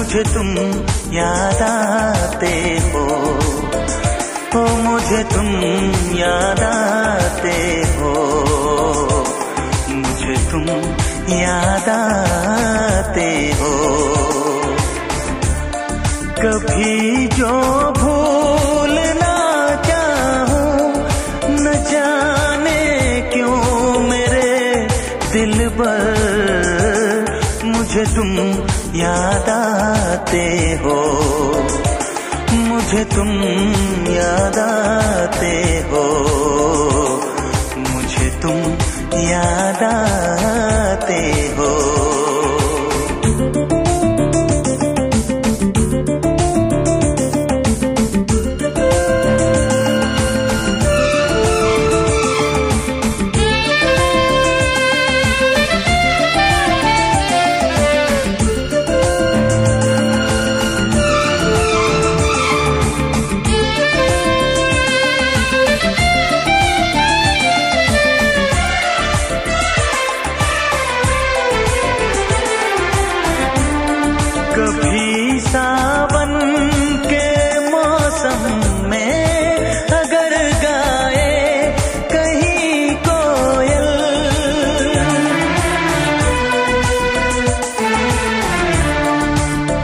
मुझे तुम याद आते हो, मुझे तुम याद आते हो, मुझे तुम याद आते हो। कभी जो भूल ना चाहूं, न जाने क्यों मेरे दिल पर मुझे तुम याद आते हो, मुझे तुम याद आते हो, मुझे तुम याद आते हो। कभी सावन के मौसम में अगर गाए कहीं कोयल,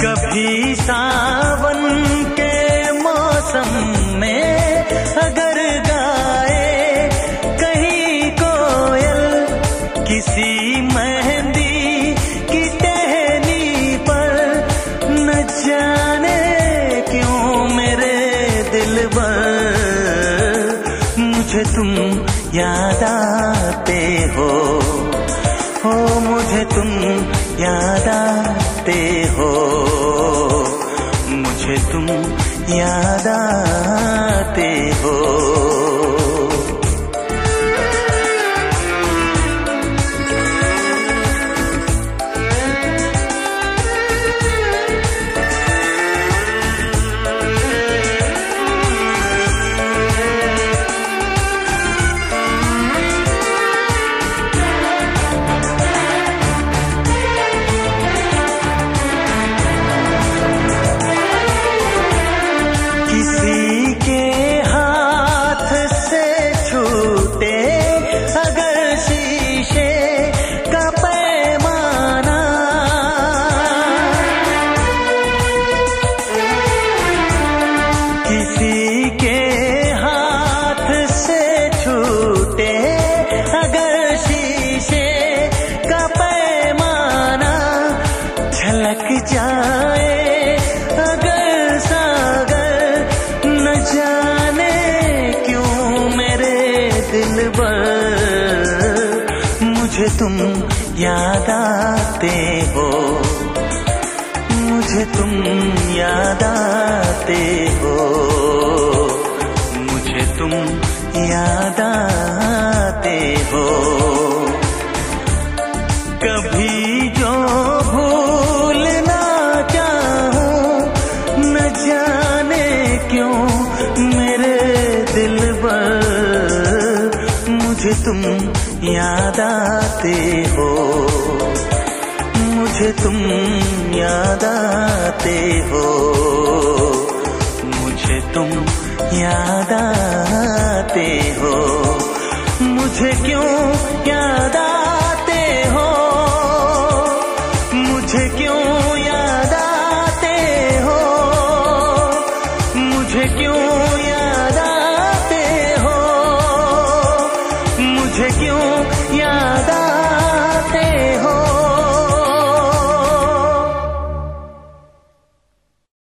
कभी सावन के मौसम में अगर गाए कहीं कोयल, किसी मेहंदी की टहनी पर न जाने क्यों मेरे दिल पर मुझे तुम याद आते हो, मुझे तुम याद आते हो, मुझे तुम याद आते हो। किसी के हाथ से छूटे अगर शीशे का पैमाना, किसी के हाथ से छूटे अगर शीशे का पैमाना, झलक जाए अगर सागर न जाने क्यों मेरे दिल पर मुझे तुम याद आते हो, मुझे तुम याद आते हो, मुझे तुम याद आते हो। कभी जो भूल ना चाहूं, न जाने क्यों मेरे दिल पर मुझे तुम याद आते हो, मुझे तुम याद आते हो, मुझे तुम याद आते हो, मुझे क्यों